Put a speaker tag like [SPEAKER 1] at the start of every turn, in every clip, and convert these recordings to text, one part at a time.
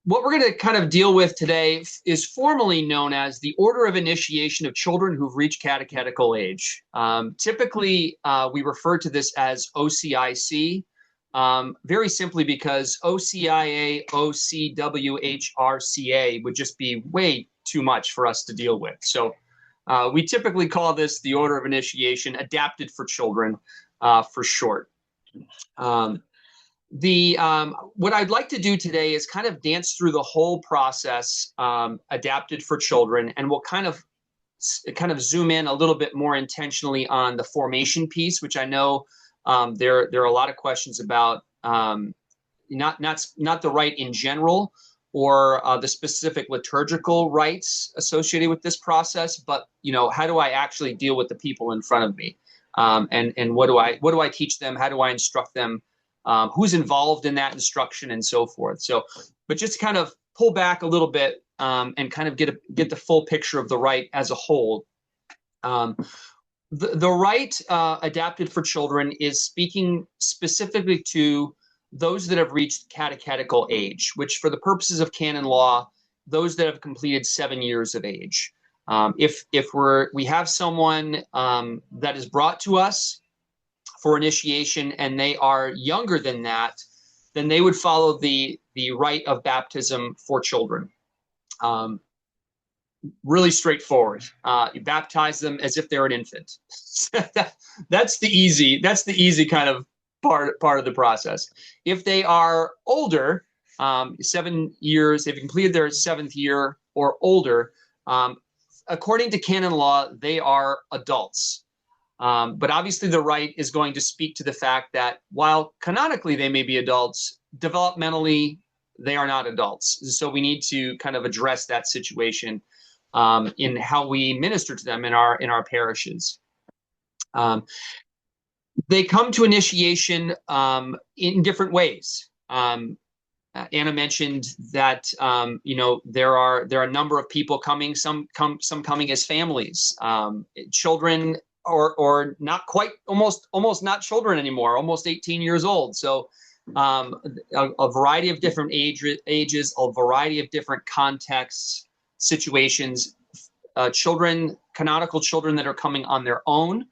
[SPEAKER 1] what we're going to kind of deal with today is formally known as the Order of Initiation of Children who've reached catechetical age. Typically, we refer to this as OCIC, very simply because OCIA, OCWHRCA would just be way too much for us to deal with. So we typically call this the Order of Initiation, adapted for children, for short. What I'd like to do today is kind of dance through the whole process, adapted for children, and we'll kind of zoom in a little bit more intentionally on the formation piece, which I know there are a lot of questions about, not the rite in general or the specific liturgical rites associated with this process, but how do I actually deal with the people in front of me, and what do I teach them? How do I instruct them? Who's involved in that instruction and so forth. So, but just kind of pull back a little bit and kind of get the full picture of the rite as a whole. The rite adapted for children is speaking specifically to those that have reached catechetical age, which for the purposes of canon law, those that have completed 7 years of age. If we have someone that is brought to us for initiation and they are younger than that, then they would follow the rite of baptism for children. Really straightforward. You baptize them as if they're an infant. That's the easy kind of part of the process. If they are older, 7 years, they've completed their 7th year or older, according to canon law, they are adults. But obviously the rite is going to speak to the fact that while canonically they may be adults, developmentally they are not adults. So we need to kind of address that situation in how we minister to them in our parishes. They come to initiation in different ways. Anna mentioned that there are a number of people coming. Some coming as families, children. Or not quite, almost not children anymore, almost 18 years old. So a variety of different ages, a variety of different contexts, situations, canonical children that are coming on their own.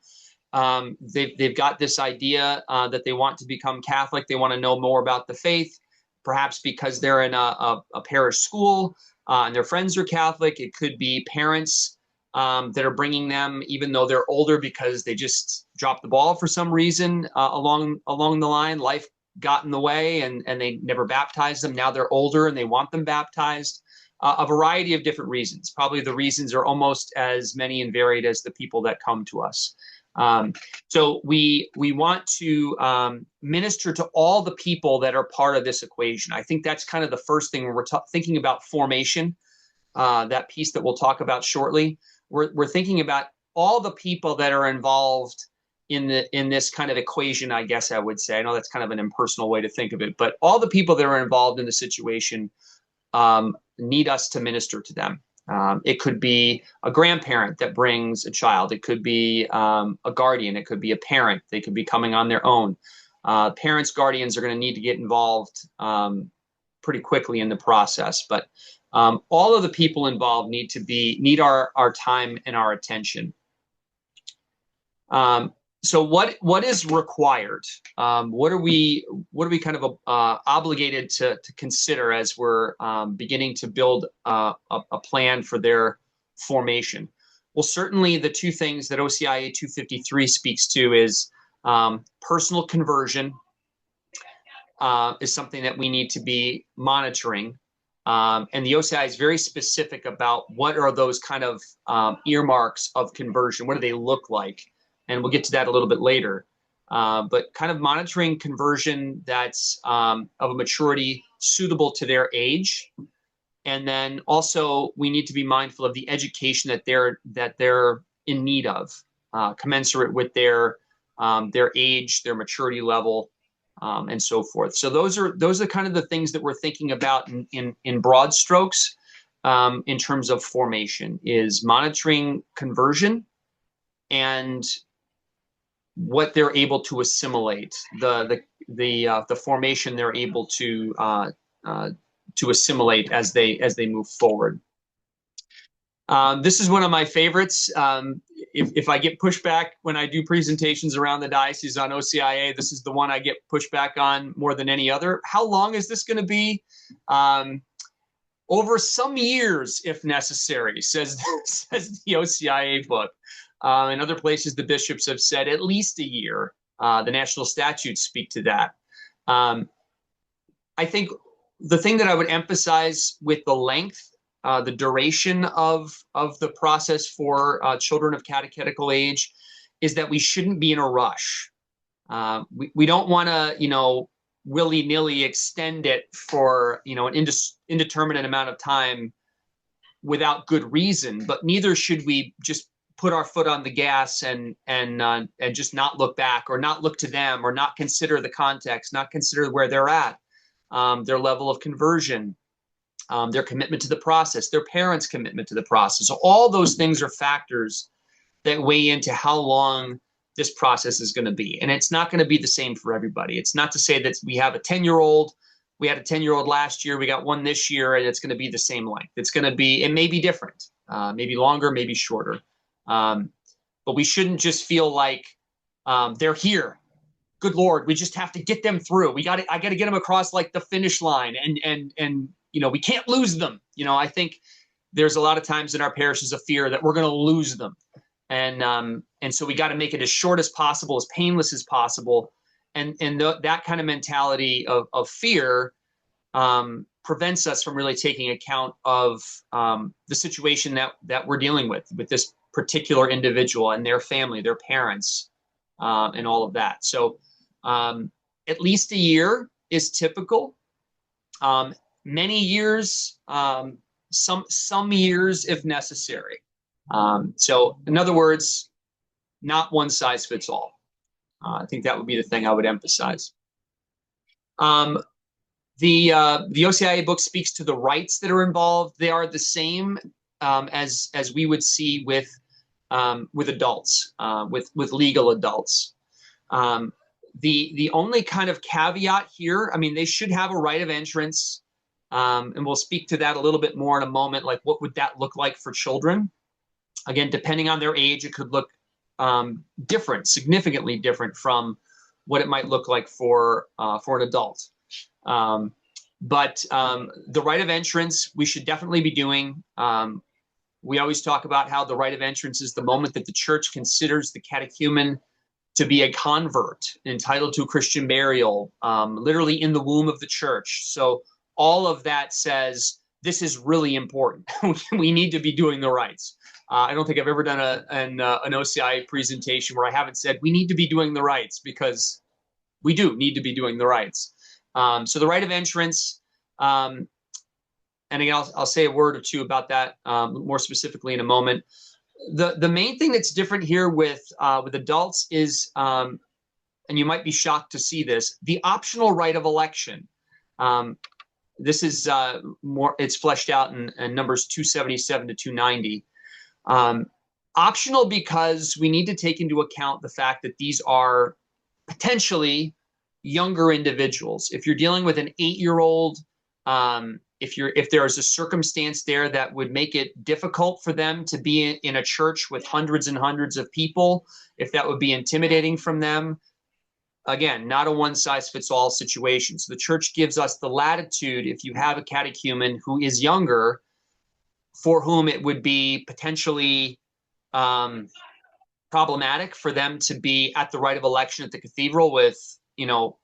[SPEAKER 1] They've got this idea that they want to become Catholic. They want to know more about the faith, perhaps because they're in a parish school and their friends are Catholic. It could be parents that are bringing them, even though they're older, because they just dropped the ball for some reason along the line. Life got in the way, and they never baptized them. Now they're older and they want them baptized. A variety of different reasons. Probably the reasons are almost as many and varied as the people that come to us. So we want to minister to all the people that are part of this equation. I think that's kind of the first thing when we're thinking about formation, that piece that we'll talk about shortly. We're thinking about all the people that are involved in this kind of equation, I guess I would say. I know that's kind of an impersonal way to think of it, but all the people that are involved in the situation need us to minister to them. It could be a grandparent that brings a child. It could be a guardian. It could be a parent. They could be coming on their own. Parents, guardians are going to need to get involved pretty quickly in the process, but all of the people involved need our time and our attention. So what is required? What are we kind of obligated to consider as we're beginning to build a plan for their formation? Well, certainly the two things that OCIA 253 speaks to is personal conversion is something that we need to be monitoring. And the OCI is very specific about what are those kind of earmarks of conversion. What do they look like? And we'll get to that a little bit later. But kind of monitoring conversion that's of a maturity suitable to their age. And then also we need to be mindful of the education that they're in need of, commensurate with their age, their maturity level, and so forth. So those are kind of the things that we're thinking about in broad strokes in terms of formation, is monitoring conversion and what they're able to assimilate, the formation they're able to to assimilate as they move forward. This is one of my favorites. If I get pushback when I do presentations around the diocese on OCIA, this is the one I get pushback on more than any other. How long is this going to be? Over some years, if necessary, says the OCIA book. In other places, the bishops have said at least a year. The national statutes speak to that. I think the thing that I would emphasize with the length, the duration of the process for children of catechetical age, is that we shouldn't be in a rush. We don't want to, willy-nilly extend it for, an indeterminate amount of time without good reason, but neither should we just put our foot on the gas and just not look back, or not look to them, or not consider the context, not consider where they're at, their level of conversion, their commitment to the process, their parents' commitment to the process. So all those things are factors that weigh into how long this process is going to be. And it's not going to be the same for everybody. It's not to say that we have a 10-year-old, we had a 10-year-old last year, we got one this year, and it's going to be the same length. It may be different, maybe longer, maybe shorter. But we shouldn't just feel like they're here. Good Lord, we just have to get them through. I got to get them across like the finish line, and we can't lose them. I think there's a lot of times in our parishes a fear that we're going to lose them. And so we got to make it as short as possible, as painless as possible. And that kind of mentality of fear prevents us from really taking account of the situation that we're dealing with this particular individual and their family, their parents, and all of that. So at least a year is typical. Many years, some years if necessary. So in other words, not one size fits all. I think that would be the thing I would emphasize. The OCIA book speaks to the rights that are involved. They are the same as we would see with adults, with legal adults. The only kind of caveat here, they should have a right of entrance, and we'll speak to that a little bit more in a moment. Like, what would that look like for children? Again, depending on their age, it could look different, significantly different from what it might look like for an adult. But the right of entrance, we should definitely be doing. We always talk about how the right of entrance is the moment that the church considers the catechumen to be a convert, entitled to Christian burial, literally in the womb of the church. So all of that says this is really important. We need to be doing the rites. I don't think I've ever done an OCI presentation where I haven't said we need to be doing the rites, because we do need to be doing the rites. So the right of entrance, and again, I'll say a word or two about that more specifically in a moment. The main thing that's different here with adults is, and you might be shocked to see this, the optional right of election. This is it's fleshed out in numbers 277 to 290. Optional because we need to take into account the fact that these are potentially younger individuals. If you're dealing with an 8-year-old, if there's a circumstance there that would make it difficult for them to be in a church with hundreds and hundreds of people, if that would be intimidating from them, again, not a one-size-fits-all situation. So the church gives us the latitude, if you have a catechumen who is younger, for whom it would be potentially problematic for them to be at the rite of election at the cathedral with,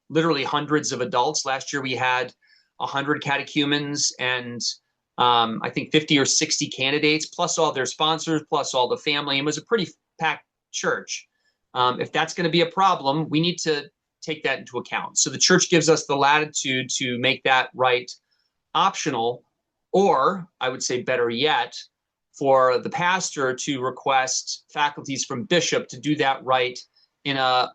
[SPEAKER 1] literally hundreds of adults. Last year we had 100 catechumens and I think 50 or 60 candidates, plus all their sponsors, plus all the family. It was a pretty packed church. If that's going to be a problem, we need to take that into account. So the church gives us the latitude to make that rite optional, or I would say better yet, for the pastor to request faculties from bishop to do that rite in a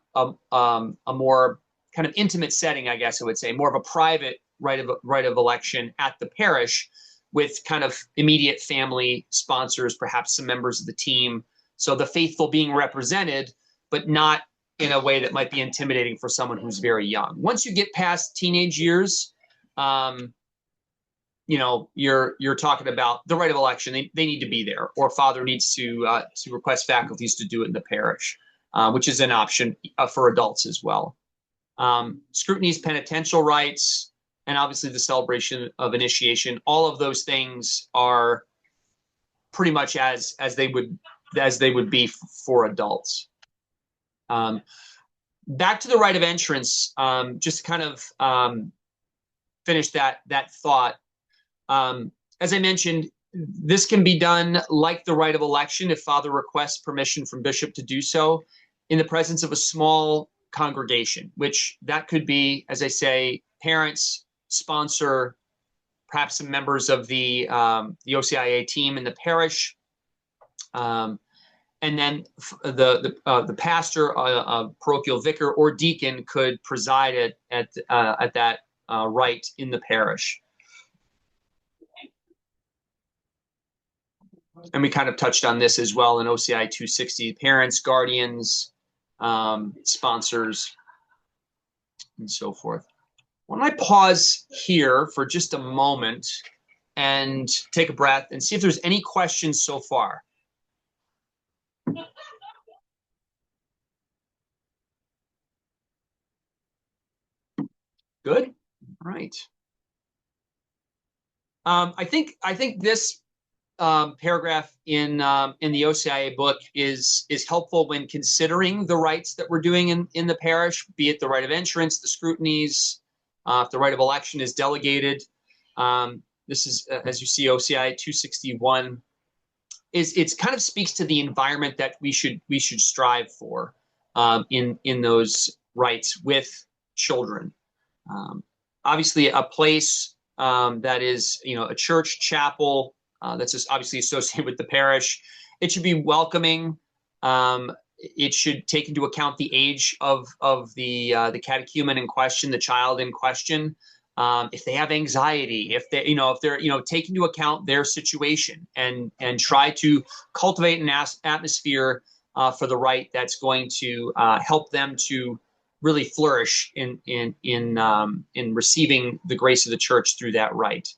[SPEAKER 1] more kind of intimate setting, I guess I would say, more of a private rite of election at the parish with kind of immediate family sponsors, perhaps some members of the team. So the faithful being represented, but not in a way that might be intimidating for someone who's very young. Once you get past teenage years, you're talking about the right of election. They need to be there, or father needs to request faculties to do it in the parish, which is an option for adults as well. Scrutiny's penitential rites, and obviously the celebration of initiation. All of those things are pretty much as they would be for adults. Back to the rite of entrance, just to kind of finish that thought. As I mentioned, this can be done like the rite of election if father requests permission from bishop to do so in the presence of a small congregation, which that could be, as I say, parents, sponsor, perhaps some members of the OCIA team in the parish, and then the pastor, parochial vicar, or deacon could preside at that rite in the parish. And we kind of touched on this as well in OCI 260: parents, guardians, sponsors, and so forth. Why don't I pause here for just a moment and take a breath and see if there's any questions so far. Good. All right. I think this paragraph in the OCIA book is helpful when considering the rites that we're doing in the parish, be it the rite of entrance, the scrutinies, if the rite of election is delegated. This is, as you see, OCI 261. It's kind of speaks to the environment that we should strive for in those rites with children. Obviously, a place that is, a church, chapel, that's just obviously associated with the parish. It should be welcoming. It should take into account the age of the catechumen in question, the child in question. If they have anxiety, if they're take into account their situation and try to cultivate an atmosphere for the rite that's going to help them to really flourish in receiving the grace of the church through that rite.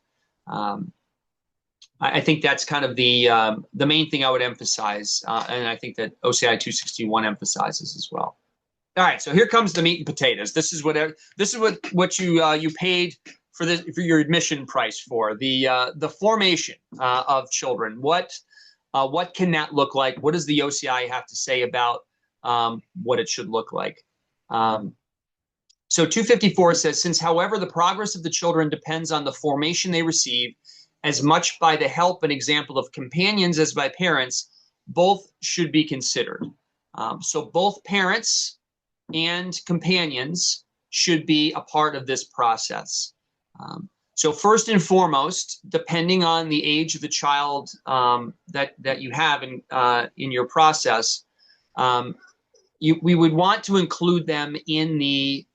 [SPEAKER 1] I think that's kind of the main thing I would emphasize, and I think that OCI 261 emphasizes as well. All right, so here comes the meat and potatoes. This is what you paid for your admission price for the formation of children. What can that look like? What does the OCI have to say about what it should look like? So 254 says, since, however, the progress of the children depends on the formation they receive, as much by the help and example of companions as by parents, both should be considered. So both parents and companions should be a part of this process. So first and foremost, depending on the age of the child that you have in your process, we would want to include them in the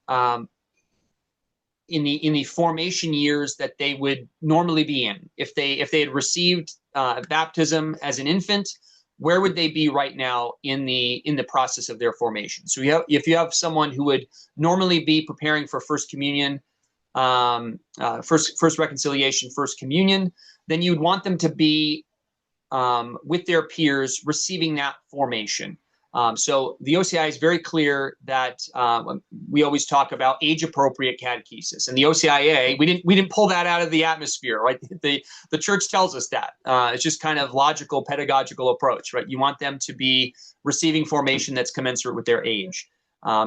[SPEAKER 1] formation years that they would normally be in. If they had received baptism as an infant, where would they be right now in the process of their formation? So if you have someone who would normally be preparing for First Communion, first reconciliation, First Communion, then you'd want them to be with their peers receiving that formation. So the OCI is very clear that we always talk about age-appropriate catechesis, and the OCIA we didn't pull that out of the atmosphere, right? The church tells us that it's just kind of logical pedagogical approach, right? You want them to be receiving formation that's commensurate with their age.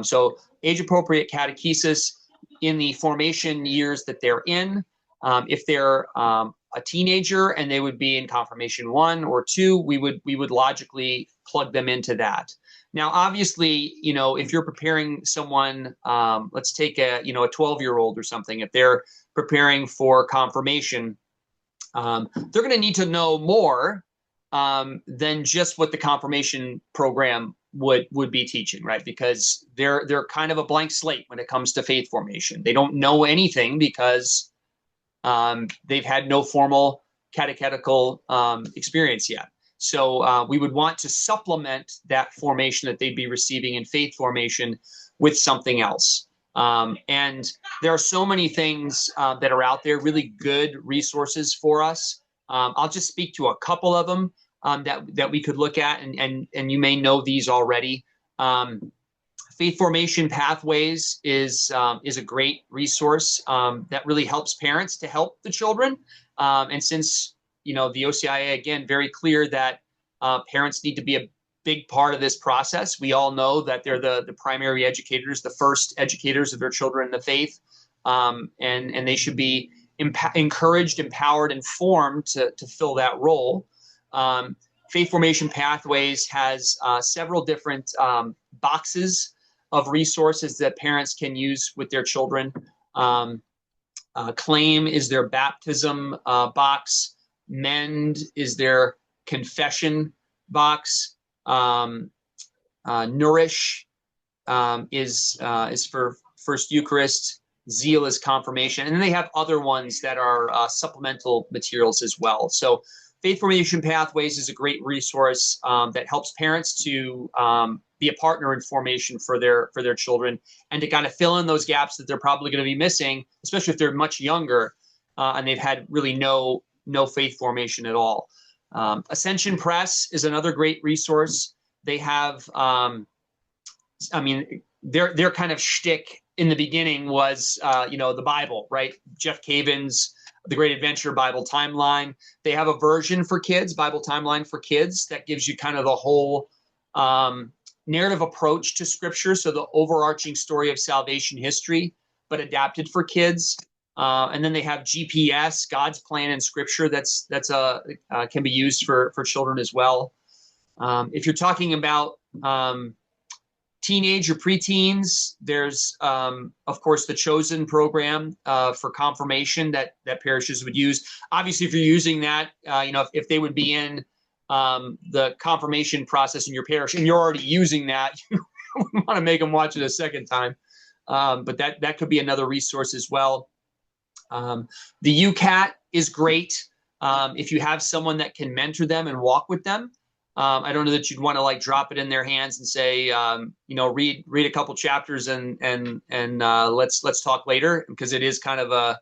[SPEAKER 1] So age-appropriate catechesis in the formation years that they're in. If they're a teenager and they would be in confirmation 1 or 2, we would logically plug them into that. Now, obviously, if you're preparing someone, let's take a 12-year-old or something, if they're preparing for confirmation, they're going to need to know more than just what the confirmation program would be teaching, right? Because they're kind of a blank slate when it comes to faith formation. They don't know anything because they've had no formal catechetical experience yet. So we would want to supplement that formation that they'd be receiving in faith formation with something else. And there are so many things that are out there, really good resources for us. I'll just speak to a couple of them that we could look at, and you may know these already. Faith Formation Pathways is a great resource that really helps parents to help the children. And since the OCIA, again, very clear that parents need to be a big part of this process. We all know that they're the primary educators, the first educators of their children in the faith, and they should be encouraged, empowered, informed to fill that role. Faith Formation Pathways has several different boxes of resources that parents can use with their children. Claim is their baptism box. Mend is their confession box. Nourish is for First Eucharist. Zeal is confirmation, and then they have other ones that are supplemental materials as well. So Faith Formation Pathways is a great resource that helps parents to be a partner in formation for their children, and to kind of fill in those gaps that they're probably going to be missing, especially if they're much younger and they've had really no faith formation at all. Ascension Press is another great resource. They have, their kind of shtick in the beginning was, the Bible, right? Jeff Caven's The Great Adventure Bible Timeline. They have a version for kids, Bible Timeline for Kids, that gives you kind of the whole narrative approach to Scripture, so the overarching story of salvation history, but adapted for kids. And then they have GPS, God's Plan in Scripture, that's can be used for children as well. If you're talking about teenage or preteens, there's of course the Chosen program for confirmation that parishes would use. Obviously, if you're using that, if they would be in the confirmation process in your parish and you're already using that, you want to make them watch it a second time. But that could be another resource as well. The UCAT is great if you have someone that can mentor them and walk with them. I don't know that you'd want to drop it in their hands and say, read a couple chapters and let's talk later, because it is kind of a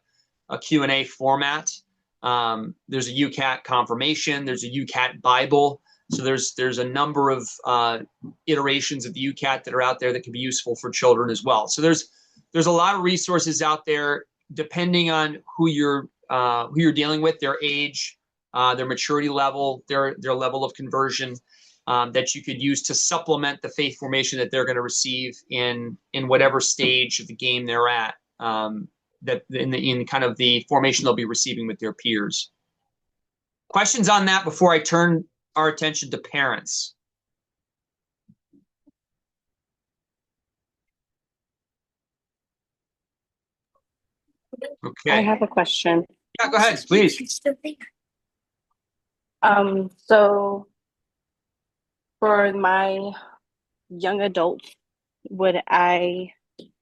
[SPEAKER 1] Q&A format. There's a UCAT confirmation. There's a UCAT Bible. So there's a number of iterations of the UCAT that are out there that can be useful for children as well. So there's a lot of resources out there, depending on who you're dealing with, their age, their maturity level, their level of conversion, that you could use to supplement the faith formation that they're going to receive in whatever stage of the game they're at, that in kind of the formation they'll be receiving with their peers. Questions on that before I turn our attention to parents? Okay.
[SPEAKER 2] I have a question.
[SPEAKER 1] Yeah, go ahead, please.
[SPEAKER 2] So for my young adults, would I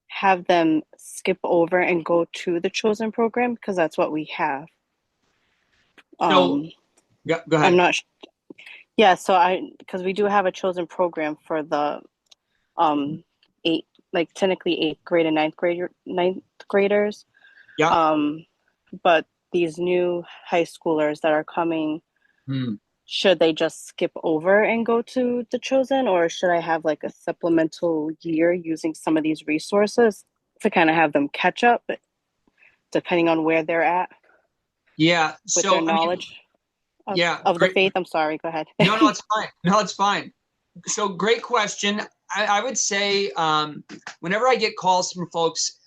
[SPEAKER 2] have them skip over and go to the Chosen program? Because that's what we have.
[SPEAKER 1] So, yeah, go ahead.
[SPEAKER 2] I'm not yeah, so because we do have a Chosen program for the technically 8th grade and ninth graders.
[SPEAKER 1] Yeah.
[SPEAKER 2] But these new high schoolers that are coming, should they just skip over and go to the Chosen, or should I have a supplemental year using some of these resources to kind of have them catch up, depending on where they're at?
[SPEAKER 1] Yeah.
[SPEAKER 2] With their knowledge of the faith. I'm sorry. Go ahead.
[SPEAKER 1] No, it's fine. No, it's fine. So great question. I would say whenever I get calls from folks,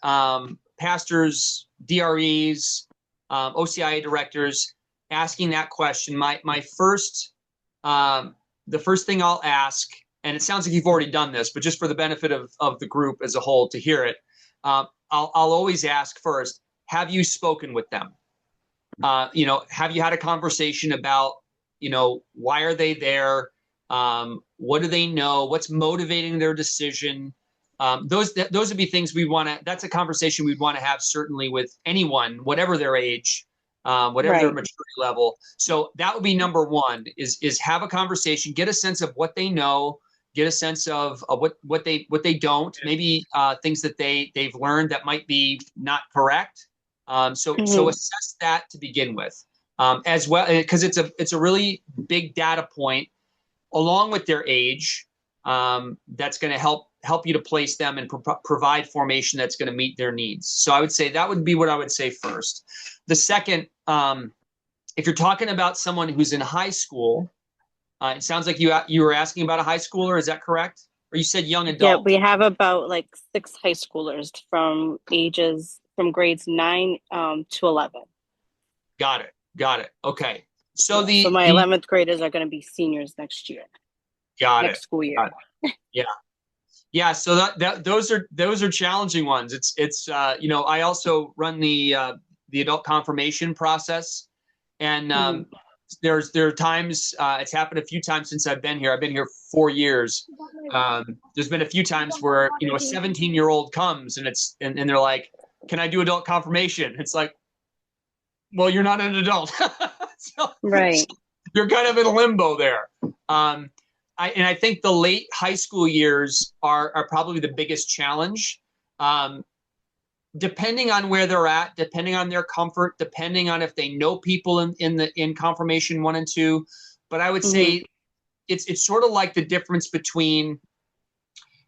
[SPEAKER 1] pastors, DREs, OCIA directors, asking that question, the first thing I'll ask, and it sounds like you've already done this, but just for the benefit of the group as a whole to hear it, I'll always ask first, have you spoken with them? Have you had a conversation about, why are they there? What do they know? What's motivating their decision? Those would be things that's a conversation we'd want to have certainly with anyone, whatever their age, whatever their maturity level. So that would be number one, is have a conversation, get a sense of what they know, get a sense of what they don't, maybe things that they've learned that might be not correct. So assess that to begin with, as well, because it's a really big data point along with their age, that's going to help you to place them and provide formation that's going to meet their needs. So I would say that would be what I would say first. The second, if you're talking about someone who's in high school, it sounds like you were asking about a high schooler. Is that correct? Or you said young adult?
[SPEAKER 2] Yeah, we have about like 6 high schoolers from grades 9 to 11.
[SPEAKER 1] Got it. Okay.
[SPEAKER 2] So my 11th graders are going to be seniors next year. Next school year.
[SPEAKER 1] Yeah. So those are challenging ones. It's I also run the adult confirmation process, and there are times, it's happened a few times since I've been here. I've been here 4 years. There's been a few times where a 17-year-old comes and they're like, "Can I do adult confirmation?" It's like, well, you're not an adult. So,
[SPEAKER 2] right.
[SPEAKER 1] You're kind of in limbo there. I think the late high school years are probably the biggest challenge. Depending on where they're at, depending on their comfort, depending on if they know people in confirmation 1 and 2. But I would say it's sort of like the difference between,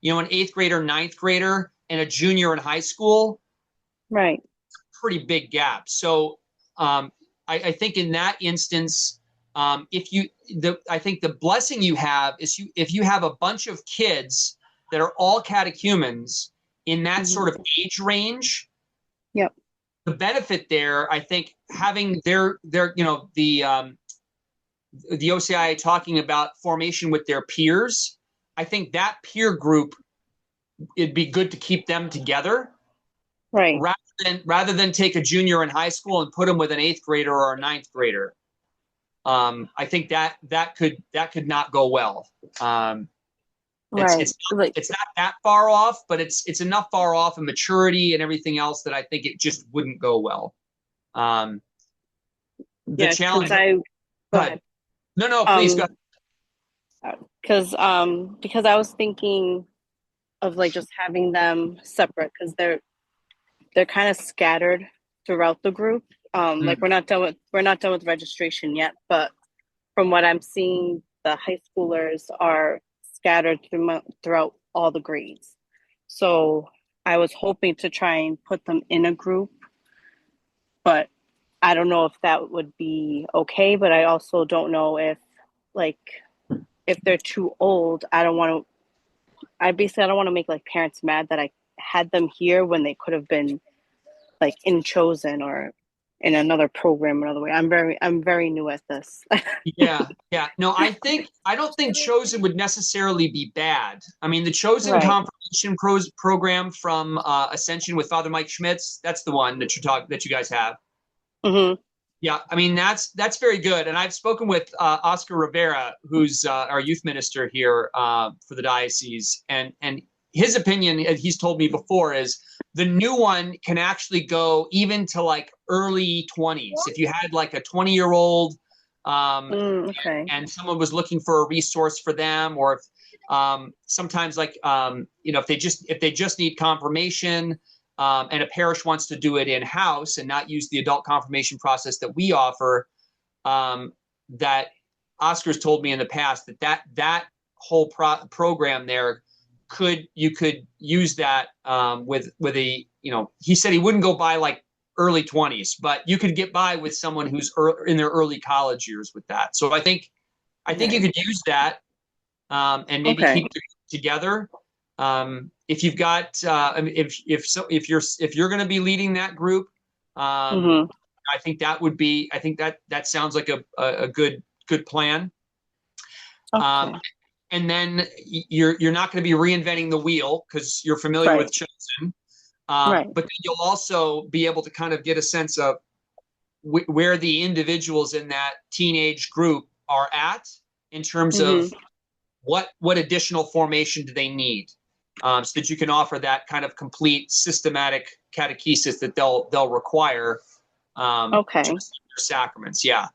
[SPEAKER 1] an 8th grader, 9th grader, and a junior in high school.
[SPEAKER 2] Right.
[SPEAKER 1] Pretty big gap. So I think in that instance, I think the blessing you have is if you have a bunch of kids that are all catechumens in that sort of age range.
[SPEAKER 2] Yep.
[SPEAKER 1] The benefit there, I think, having the OCIA talking about formation with their peers, I think that peer group, it'd be good to keep them together.
[SPEAKER 2] Right.
[SPEAKER 1] Rather than take a junior in high school and put them with an 8th grader or a 9th grader. I think that could not go well. It's not that far off, but it's enough far off in maturity and everything else that I think it just wouldn't go well. The challenge.
[SPEAKER 2] Go ahead.
[SPEAKER 1] No, please go
[SPEAKER 2] ahead. Because I was thinking of like just having them separate, because they're kind of scattered throughout the group. Like we're not done with registration yet, but from what I'm seeing, the high schoolers are scattered throughout all the grades. So I was hoping to try and put them in a group, but I don't know if that would be okay. But I also don't know if they're too old. I don't want to make like parents mad that I had them here when they could have been like in Chosen or in another program another way. I'm very new at this.
[SPEAKER 1] Yeah. No, I don't think Chosen would necessarily be bad. I mean, the Chosen confirmation program from Ascension with Father Mike Schmitz, that's the one that you guys have. Yeah, I mean that's very good. And I've spoken with Oscar Rivera, who's our youth minister here for the diocese, and his opinion, he's told me before, is the new one can actually go even to like early 20s. If you had like a 20-year-old and someone was looking for a resource for them, or if sometimes like if they just need confirmation, and a parish wants to do it in-house and not use the adult confirmation process that we offer, that Oscar's told me in the past that whole program there, you could use that with a, he said he wouldn't go by like early 20s, but you could get by with someone who's in their early college years with that. So I think you could use that and maybe keep it together. If you've got if you're going to be leading that group, I think that sounds like a good plan. And then you're not going to be reinventing the wheel because you're familiar with Chosen, but then you'll also be able to kind of get a sense of where the individuals in that teenage group are at in terms of what additional formation do they need, so that you can offer that kind of complete systematic catechesis that they'll require. To sacraments, yeah.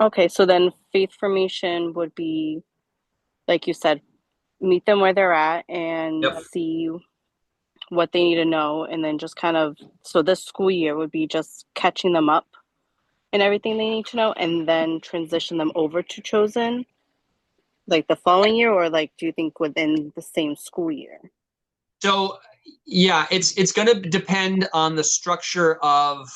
[SPEAKER 2] Okay, so then faith formation would be, like you said, meet them where they're at and
[SPEAKER 1] Yep.
[SPEAKER 2] see what they need to know, and then just kind of, so this school year would be just catching them up and everything they need to know, and then transition them over to chosen like the following year, or like do you think within the same school year?
[SPEAKER 1] So yeah, it's going to depend on the structure of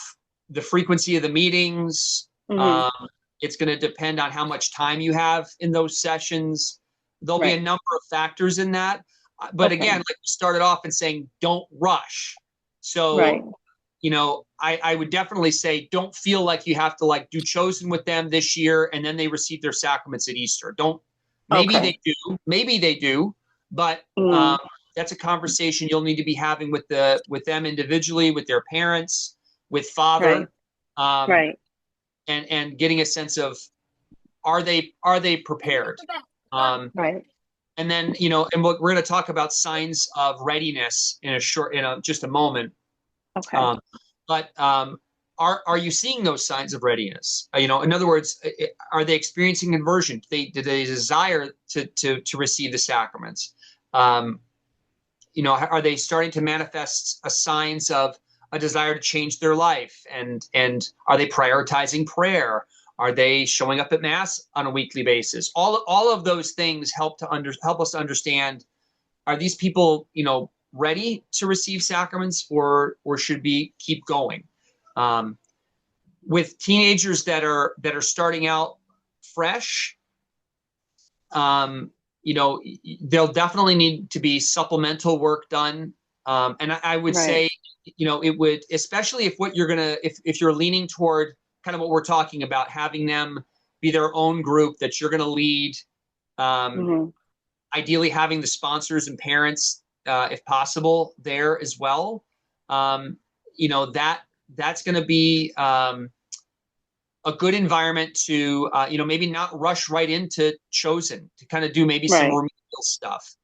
[SPEAKER 1] the frequency of the meetings.
[SPEAKER 2] Mm-hmm.
[SPEAKER 1] Um, it's going to depend on how much time you have in those sessions. There'll be a
[SPEAKER 2] Right.
[SPEAKER 1] number of factors in that. But
[SPEAKER 2] Okay.
[SPEAKER 1] again, like we started off in saying, don't rush.
[SPEAKER 2] Right.
[SPEAKER 1] So, I would definitely say don't feel like you have to like do chosen with them this year and then they receive their sacraments at Easter. Don't,
[SPEAKER 2] Okay.
[SPEAKER 1] maybe they do, but
[SPEAKER 2] Mm.
[SPEAKER 1] that's a conversation you'll need to be having with them individually, with their parents, with father,
[SPEAKER 2] Right.
[SPEAKER 1] um,
[SPEAKER 2] Right.
[SPEAKER 1] and getting a sense of are they prepared? Um,
[SPEAKER 2] Right.
[SPEAKER 1] and then and we're going to talk about signs of readiness in just a moment.
[SPEAKER 2] Okay.
[SPEAKER 1] Um, but are you seeing those signs of readiness? In other words, are they experiencing conversion? Do they desire to receive the sacraments? Um, are they starting to manifest signs of a desire to change their life? And are they prioritizing prayer? Are they showing up at mass on a weekly basis? All of those things help us understand, are these people ready to receive sacraments, or should we keep going? Um, with teenagers that are starting out fresh, um, there'll definitely need to be supplemental work done. And I would
[SPEAKER 2] Right.
[SPEAKER 1] say, it would, especially if you're leaning toward kind of what we're talking about, having them be their own group that you're going to lead. Um,
[SPEAKER 2] Mm-hmm.
[SPEAKER 1] Ideally, having the sponsors and parents, if possible, there as well. Um, that's going to be a good environment to maybe not rush right into chosen, to kind of do maybe some
[SPEAKER 2] Right.
[SPEAKER 1] remedial stuff.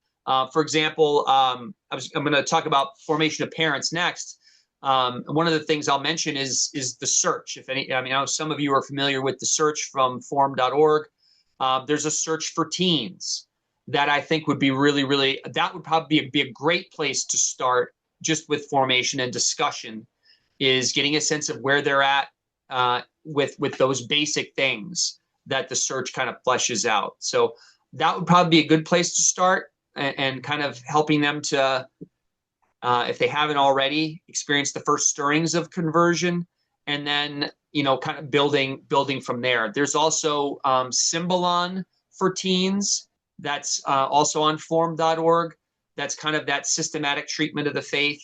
[SPEAKER 1] For example, I'm going to talk about formation of parents next. One of the things I'll mention is the search. I know some of you are familiar with the search from form.org. There's a search for teens that I think would be really, really, that would probably be a great place to start, just with formation and discussion, is getting a sense of where they're at with those basic things that the search kind of fleshes out. So that would probably be a good place to start, and kind of helping them to, if they haven't already, experience the first stirrings of conversion, and then kind of building from there. There's also Symbolon for teens. That's also on form.org. That's kind of that systematic treatment of the faith.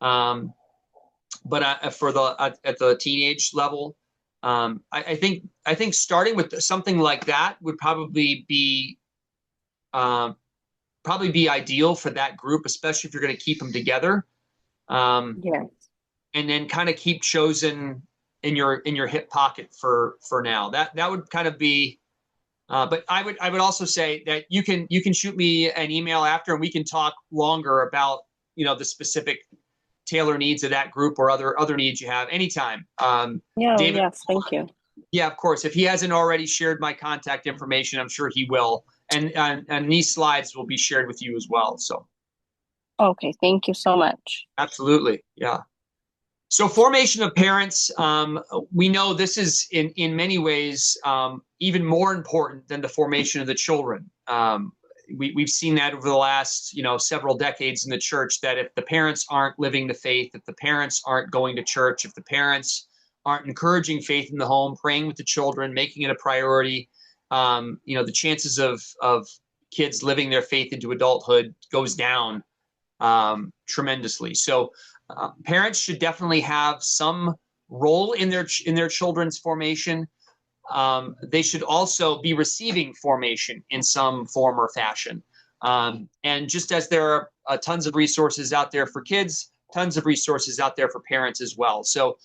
[SPEAKER 1] But for at the teenage level, I think starting with something like that would um, probably be ideal for that group, especially if you're going to keep them together, um,
[SPEAKER 2] Yes.
[SPEAKER 1] and then kind of keep chosen in your hip pocket for now. That would kind of be. But I would also say that you can shoot me an email after, and we can talk longer about the specific tailor needs of that group, or other needs you have anytime.
[SPEAKER 2] Yeah.
[SPEAKER 1] David,
[SPEAKER 2] Yes. Thank you.
[SPEAKER 1] yeah, of course. If he hasn't already shared my contact information, I'm sure he will. And these slides will be shared with you as well. So
[SPEAKER 2] Okay. Thank you so much.
[SPEAKER 1] absolutely, yeah. So formation of parents, we know this is in many ways even more important than the formation of the children. We've seen that over the last several decades in the church, that if the parents aren't living the faith, if the parents aren't going to church, if the parents aren't encouraging faith in the home, praying with the children, making it a priority, the chances of kids living their faith into adulthood goes down tremendously. So parents should definitely have some role in their children's formation. They should also be receiving formation in some form or fashion. And just as there are tons of resources out there for kids, tons of resources out there for parents as well. So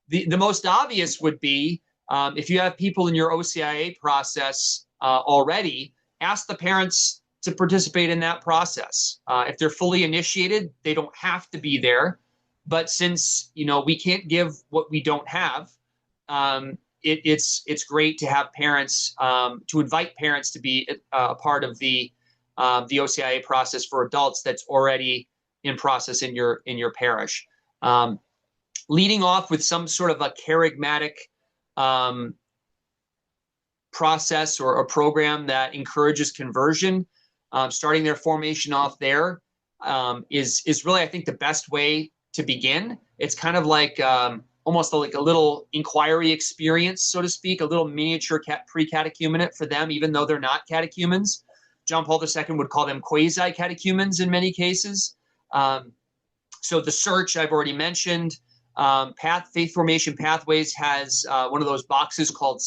[SPEAKER 1] the most obvious would be, if you have people in your OCIA process already, ask the parents to participate in that process. If they're fully initiated, they don't have to be there. But since we can't give what we don't have, it's great to have parents, to invite parents to be a part of the the OCIA process for adults that's already in process in your parish. Leading off with some sort of a charismatic process or a program that encourages conversion, starting their formation off there is really, I think, the best way to begin. It's kind of like almost like a little inquiry experience, so to speak, a little miniature pre-catechumenate for them, even though they're not catechumens. John Paul II would call them quasi-catechumens in many cases. So the search I've already mentioned. Faith Formation Pathways has one of those boxes called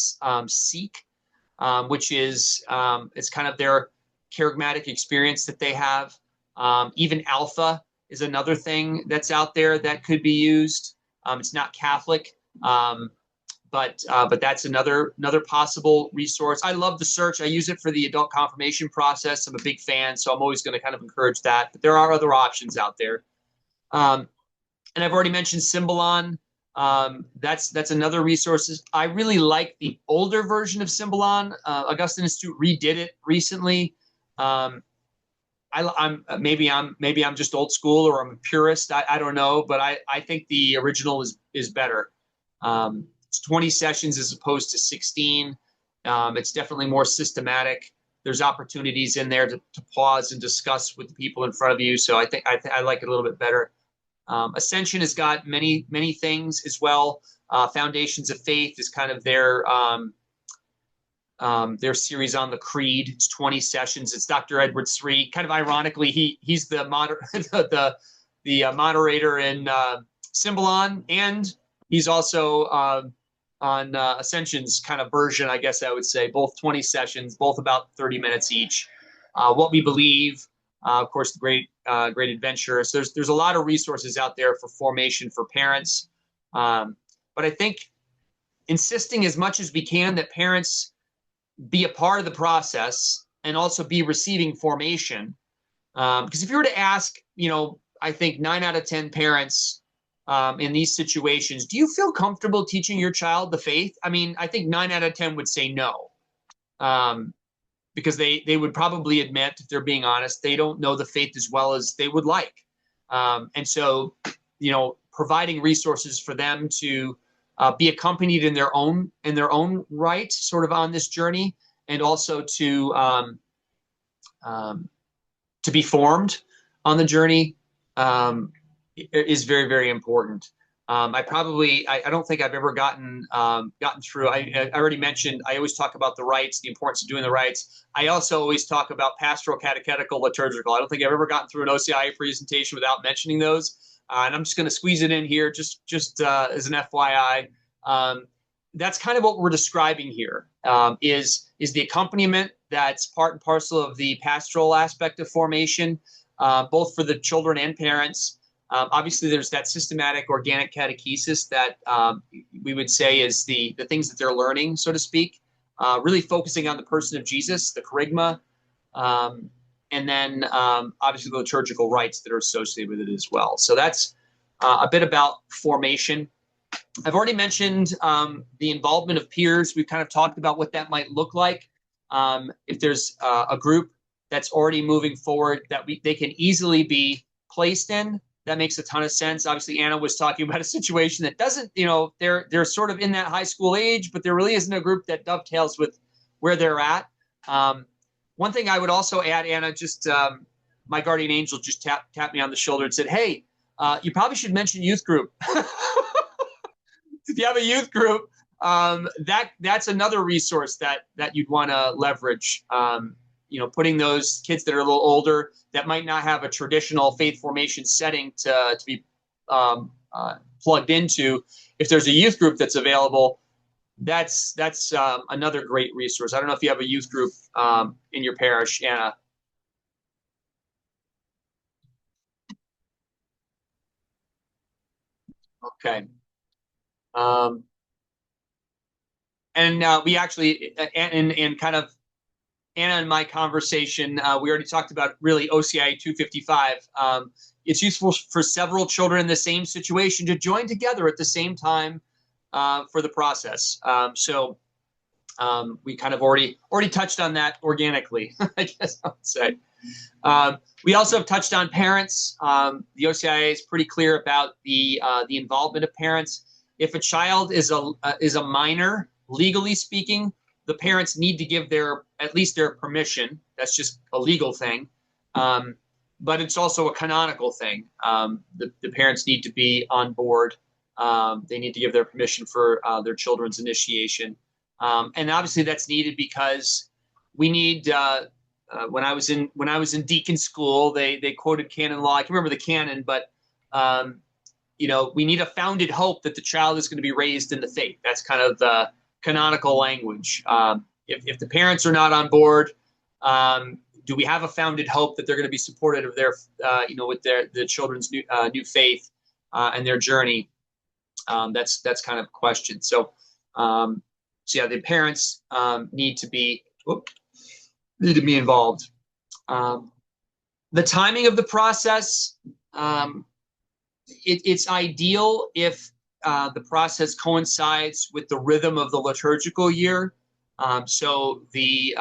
[SPEAKER 1] Seek, which is it's kind of their charismatic experience that they have. Even Alpha is another thing that's out there that could be used. It's not Catholic, but that's another possible resource. I love the search. I use it for the adult confirmation process. I'm a big fan, so I'm always going to kind of encourage that. But there are other options out there. And I've already mentioned Symbolon. That's another resource. I really like the older version of Symbolon. Augustine Institute redid it recently. I'm maybe I'm just old school, or I'm a purist. I don't know, but I think the original is better. It's 20 sessions as opposed to 16. It's definitely more systematic. There's opportunities in there to pause and discuss with the people in front of you. So I think I like it a little bit better. Ascension has got many things as well. Foundations of Faith is kind of their series on the Creed. It's 20 sessions. It's Dr. Edward Sri. Kind of ironically, he's the moderator in Symbolon, and he's also on Ascension's kind of version, I guess I would say. Both 20 sessions, both about 30 minutes each. What We Believe, of course, the Great Adventure. So there's a lot of resources out there for formation for parents. But I think insisting as much as we can that parents be a part of the process and also be receiving formation. Because if you were to ask, I think 9 out of 10 parents in these situations, do you feel comfortable teaching your child the faith? I mean, I think 9 out of 10 would say no. Because they would probably admit, if they're being honest, they don't know the faith as well as they would like. And so, providing resources for them to be accompanied in their own right, sort of on this journey, and also to be formed on the journey is very, very important. I don't think I've ever gotten through. I already mentioned, I always talk about the rites, the importance of doing the rites. I also always talk about pastoral, catechetical, liturgical. I don't think I've ever gotten through an OCIA presentation without mentioning those. And I'm just going to squeeze it in here just as an FYI. That's kind of what we're describing here, is the accompaniment that's part and parcel of the pastoral aspect of formation, both for the children and parents. Obviously, there's that systematic organic catechesis that we would say is the things that they're learning, so to speak, really focusing on the person of Jesus, the kerygma, and then obviously the liturgical rites that are associated with it as well. So that's a bit about formation. I've already mentioned the involvement of peers. We've kind of talked about what that might look like. If there's a group that's already moving forward that they can easily be placed in, that makes a ton of sense. Obviously, Anna was talking about a situation that doesn't, they're sort of in that high school age, but there really isn't a group that dovetails with where they're at. One thing I would also add, Anna, just my guardian angel just tapped me on the shoulder and said, "Hey, you probably should mention youth group." If you have a youth group, that's another resource that you'd want to leverage. Putting those kids that are a little older that might not have a traditional faith formation setting to be plugged into. If there's a youth group that's available, that's another great resource. I don't know if you have a youth group in your parish, Anna. Okay. And we actually, in kind of Anna and my conversation, we already talked about really OCIA 255. It's useful for several children in the same situation to join together at the same time for the process. So We kind of already touched on that organically, I guess I would say. We also have touched on parents. The OCIA is pretty clear about the involvement of parents. If a child is a minor, legally speaking, the parents need to give at least their permission. That's just a legal thing. But it's also a canonical thing. The parents need to be on board. They need to give their permission for their children's initiation. And obviously that's needed because we need, when I was in deacon school, they quoted canon law. I can remember the canon, but we need a founded hope that the child is going to be raised in the faith. That's kind of the canonical language. If the parents are not on board, do we have a founded hope that they're going to be supportive of their, with the children's new faith and their journey? That's kind of a question. So yeah, the parents need to be involved. The timing of the process, it's ideal if the process coincides with the rhythm of the liturgical year. So the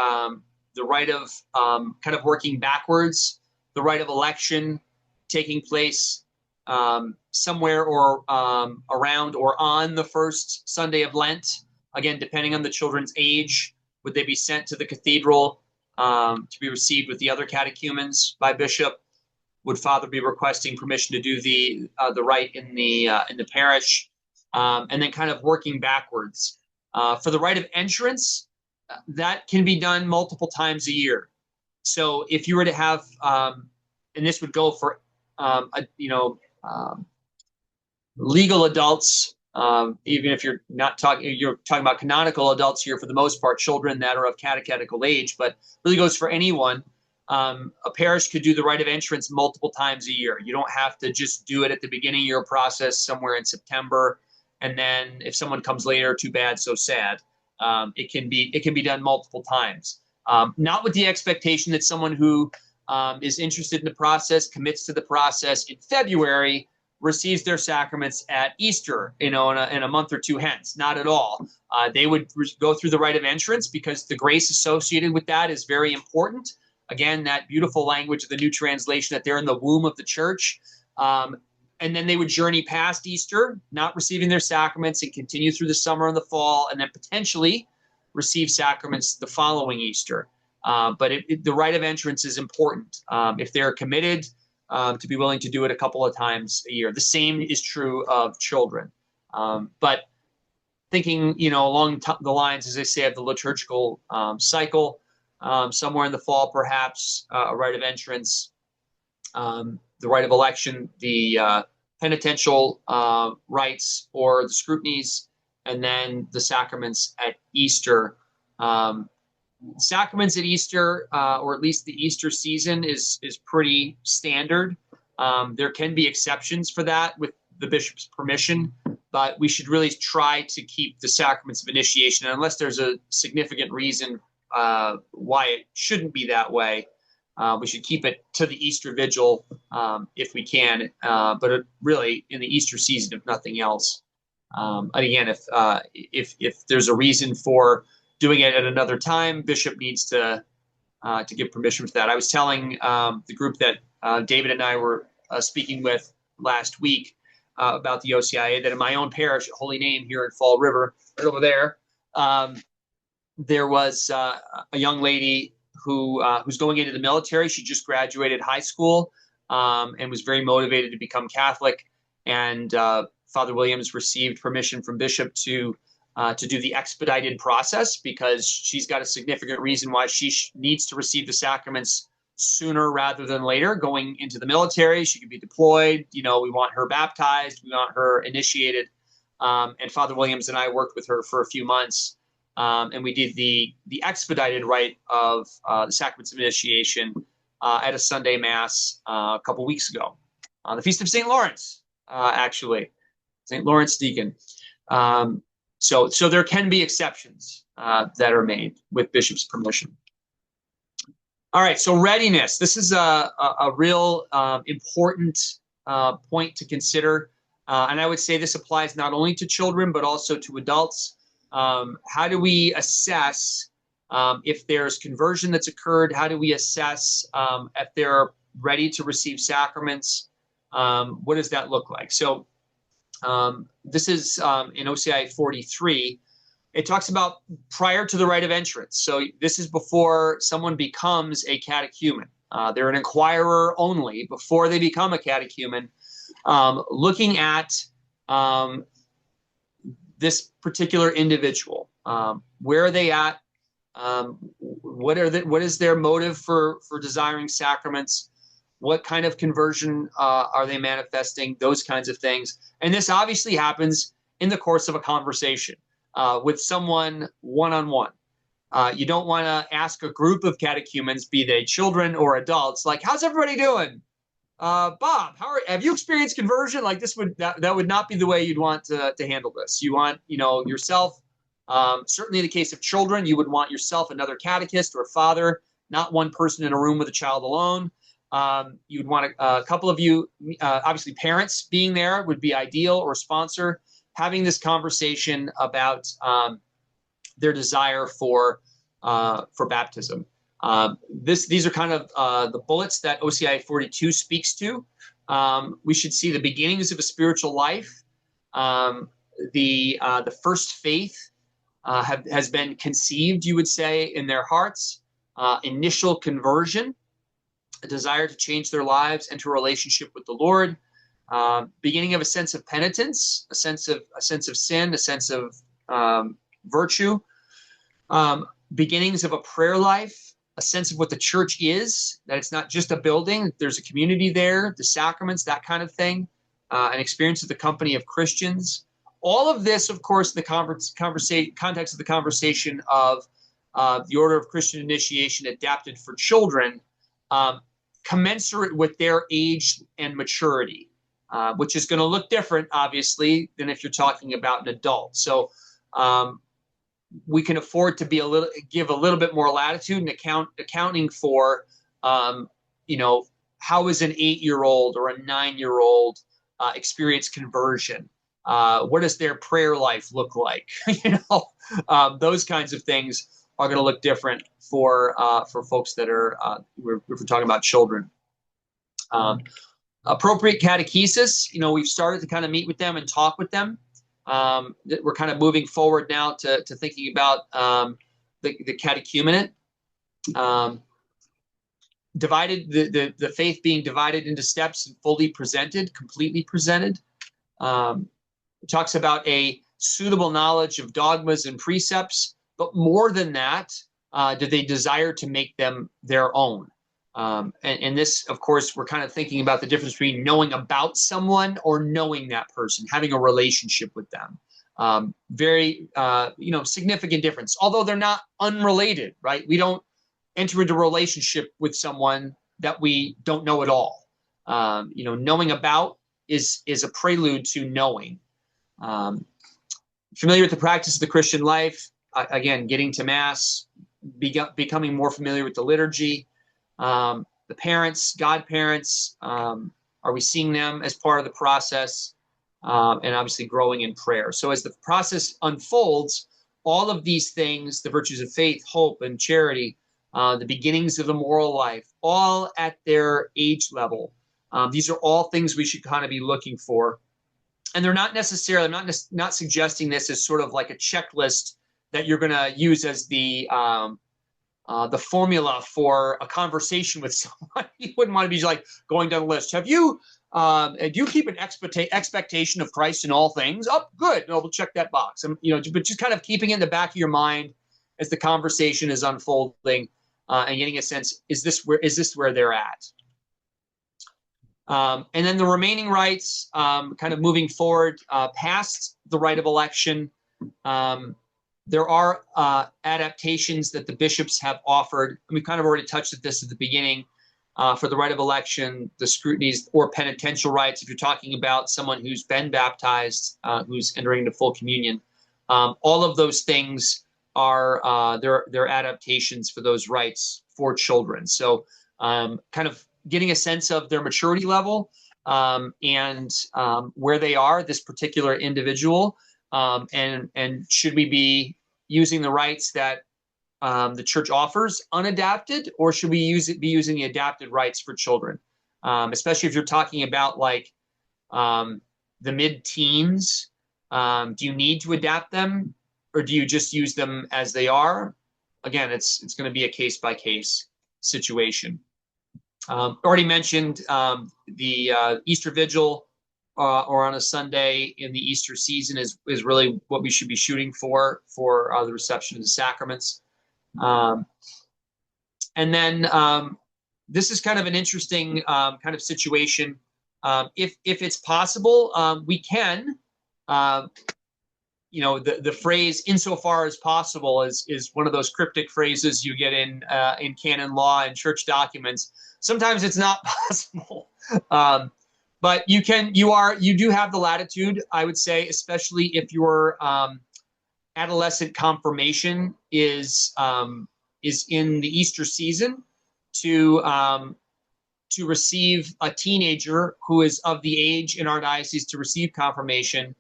[SPEAKER 1] rite of kind of working backwards, the rite of election taking place somewhere or around or on the first Sunday of Lent. Again, depending on the children's age, would they be sent to the cathedral to be received with the other catechumens by bishop? Would Father be requesting permission to do the rite in the parish? And then kind of working backwards. For the rite of entrance, that can be done multiple times a year. So if you were to have, and this would go for, legal adults, even if you're talking about canonical adults here for the most part, children that are of catechetical age, but really goes for anyone. A parish could do the rite of entrance multiple times a year. You don't have to just do it at the beginning of your process somewhere in September, and then if someone comes later, too bad, so sad. It can be done multiple times, not with the expectation that someone who is interested in the process, commits to the process in February, receives their sacraments at Easter, in a month or two hence. Not at all. They would go through the rite of entrance because the grace associated with that is very important. Again, that beautiful language of the New Translation that they're in the womb of the church. And then they would journey past Easter, not receiving their sacraments, and continue through the summer and the fall, and then potentially receive sacraments the following Easter. But the rite of entrance is important. If they're committed, to be willing to do it a couple of times a year. The same is true of children. But thinking, along the lines, as I say, of the liturgical cycle, somewhere in the fall, perhaps a rite of entrance, the rite of election, the penitential rites or the scrutinies, and then the sacraments at Easter. Sacraments at Easter, or at least the Easter season, is pretty standard. There can be exceptions for that with the bishop's permission, but we should really try to keep the sacraments of initiation, unless there's a significant reason why it shouldn't be that way. We should keep it to the Easter Vigil if we can, but really in the Easter season, if nothing else. And again, if there's a reason for doing it at another time, bishop needs to give permission for that. I was telling the group that David and I were speaking with last week about the OCIA that in my own parish, Holy Name here in Fall River, right over there, there was a young lady who's going into the military. She just graduated high school and was very motivated to become Catholic. And Father Williams received permission from bishop to do the expedited process because she's got a significant reason why she needs to receive the sacraments sooner rather than later. Going into the military, she could be deployed. We want her baptized. We want her initiated. And Father Williams and I worked with her for a few months. And we did the expedited rite of the sacraments of initiation at a Sunday Mass a couple weeks ago, on the Feast of St. Lawrence, actually, St. Lawrence Deacon. So there can be exceptions that are made with bishop's permission. All right, so readiness. This is a real important point to consider. And I would say this applies not only to children, but also to adults. How do we assess if there's conversion that's occurred? How do we assess if they're ready to receive sacraments? What does that look like? So this is in OCI 43. It talks about prior to the rite of entrance. So this is before someone becomes a catechumen. They're an inquirer only before they become a catechumen. Looking at this particular individual, where are they at? What is their motive for desiring sacraments? What kind of conversion are they manifesting? Those kinds of things. And this obviously happens in the course of a conversation with someone one-on-one. You don't want to ask a group of catechumens, be they children or adults, like, how's everybody doing? Bob, have you experienced conversion? Like that would not be the way you'd want to handle this. You want, yourself, certainly in the case of children, you would want yourself another catechist or father, not one person in a room with a child alone. You would want a couple of you, obviously parents being there would be ideal, or sponsor, having this conversation about their desire for baptism. These are kind of the bullets that OCI 42 speaks to. We should see the beginnings of a spiritual life. The first faith has been conceived, you would say, in their hearts. Initial conversion, a desire to change their lives, enter a relationship with the Lord. Beginning of a sense of penitence, a sense of sin, a sense of virtue. Beginnings of a prayer life, a sense of what the church is, that it's not just a building, there's a community there, the sacraments, that kind of thing, an experience of the company of Christians. All of this, of course, in the context of the conversation of the Order of Christian Initiation adapted for children, commensurate with their age and maturity, which is going to look different, obviously, than if you're talking about an adult. So we can afford to give a little bit more latitude in accounting for, how is an 8-year-old or a 9-year-old experience conversion? What does their prayer life look like? Those kinds of things are going to look different for folks that are if we're talking about children. Appropriate catechesis. We've started to kind of meet with them and talk with them. We're kind of moving forward now to thinking about the catechumenate. Divided the faith being divided into steps and fully presented, completely presented. It talks about a suitable knowledge of dogmas and precepts, but more than that, do they desire to make them their own? And this, of course, we're kind of thinking about the difference between knowing about someone or knowing that person, having a relationship with them. Very, significant difference, although they're not unrelated, right? We don't enter into a relationship with someone that we don't know at all. Knowing about is a prelude to knowing. Familiar with the practice of the Christian life, again, getting to Mass, becoming more familiar with the liturgy. The parents, godparents, are we seeing them as part of the process? And obviously growing in prayer. So as the process unfolds, all of these things, the virtues of faith, hope, and charity, the beginnings of the moral life, all at their age level. These are all things we should kind of be looking for. And they're not necessarily, I'm not suggesting this as sort of like a checklist that you're going to use as the formula for a conversation with someone. You wouldn't want to be like going down the list. Do you keep an expectation of Christ in all things? Oh, good. No, we'll check that box. And, but just kind of keeping it in the back of your mind as the conversation is unfolding, and getting a sense, is this where they're at? And then the remaining rites, kind of moving forward past the rite of election. There are adaptations that the bishops have offered. And we've kind of already touched at this at the beginning. For the rite of election, the scrutinies or penitential rites, if you're talking about someone who's been baptized, who's entering into full communion, all of those things are they're adaptations for those rites for children. So kind of getting a sense of their maturity level and where they are, this particular individual. and should we be using the rites that the church offers unadapted, or should we be using the adapted rites for children? Especially if you're talking about like the mid-teens, do you need to adapt them, or do you just use them as they are? Again, it's going to be a case-by-case situation. Already mentioned the Easter Vigil or on a Sunday in the Easter season is really what we should be shooting for the reception of the sacraments. And then this is kind of an interesting kind of situation. If it's possible, we can, the phrase "insofar as possible" is one of those cryptic phrases you get in canon law and church documents. Sometimes it's not possible, but you do have the latitude, I would say, especially if your adolescent confirmation is in the Easter season, to receive a teenager who is of the age in our diocese to receive confirmation,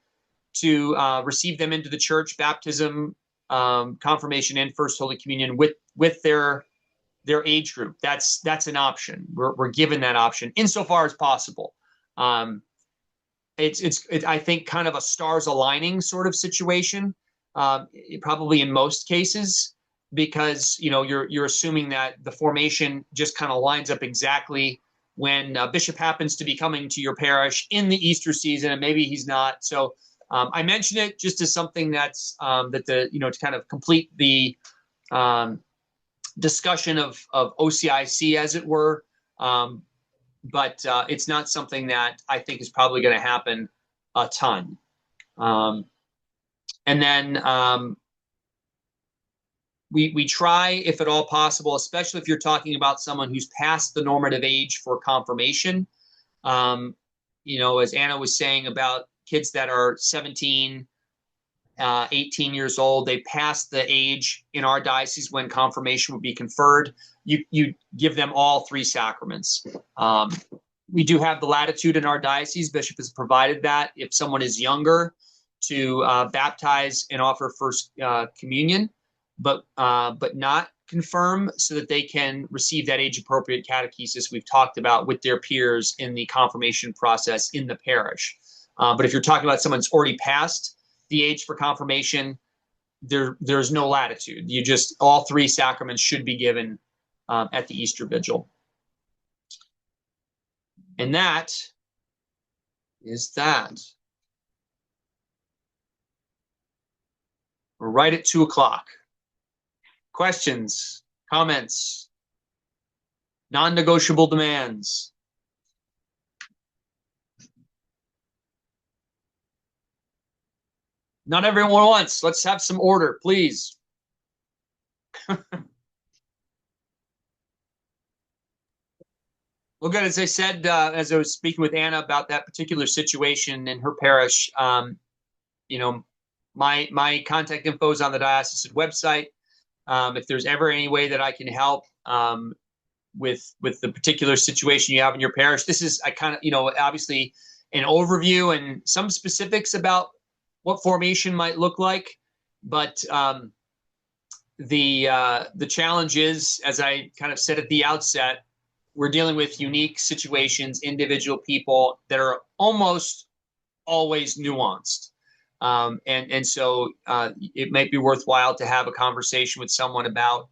[SPEAKER 1] to receive them into the church, baptism, confirmation, and First Holy Communion with their age group. That's an option. We're given that option insofar as possible. It's I think kind of a stars aligning sort of situation, probably in most cases, because you're assuming that the formation just kind of lines up exactly when a bishop happens to be coming to your parish in the Easter season, and maybe he's not. So I mention it just as something that's to kind of complete the discussion of OCIC, as it were. But it's not something that I think is probably going to happen a ton. And then we try, if at all possible, especially if you're talking about someone who's past the normative age for confirmation. As Anna was saying about kids that are 17, 18 years old, they passed the age in our diocese when confirmation would be conferred. You give them all three sacraments. We do have the latitude in our diocese. Bishop has provided that if someone is younger, to baptize and offer first communion, but not confirm, so that they can receive that age-appropriate catechesis we've talked about with their peers in the confirmation process in the parish. But if you're talking about someone who's already passed the age for confirmation, there's no latitude. All three sacraments should be given at the Easter Vigil. And that is that. We're right at 2:00. Questions, comments, non-negotiable demands? Not everyone wants. Let's have some order, please. Well, good. As I said, as I was speaking with Anna about that particular situation in her parish, my contact info is on the diocesan website. If there's ever any way that I can help with the particular situation you have in your parish, this is obviously an overview and some specifics about what formation might look like, but the challenge is, as I kind of said at the outset, we're dealing with unique situations, individual people that are almost always nuanced. And so it might be worthwhile to have a conversation with someone about,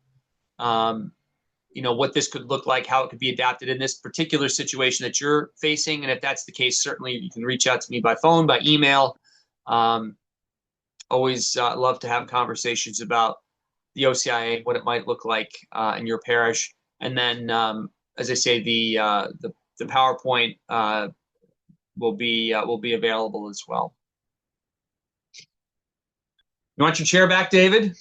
[SPEAKER 1] what this could look like, how it could be adapted in this particular situation that you're facing. And if that's the case, certainly you can reach out to me by phone, by email. Always love to have conversations about the OCIA, what it might look like in your parish. And then, as I say, the PowerPoint will be available as well. You want your chair back, David?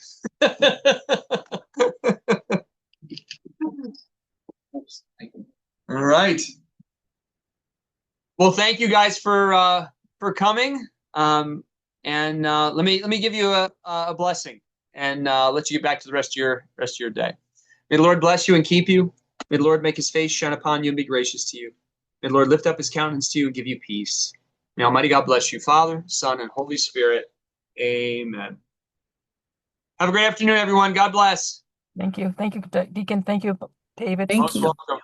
[SPEAKER 1] All right. Well, thank you guys for coming. And let me give you a blessing, and let you get back to the rest of your day. May the Lord bless you and keep you. May the Lord make his face shine upon you and be gracious to you. May the Lord lift up his countenance to you and give you peace. May Almighty God bless you, Father, Son, and Holy Spirit. Amen. Have a great afternoon, everyone. God bless.
[SPEAKER 3] Thank you. Thank you, Deacon. Thank you, David.
[SPEAKER 4] Thank
[SPEAKER 1] Most
[SPEAKER 4] you.
[SPEAKER 1] welcome.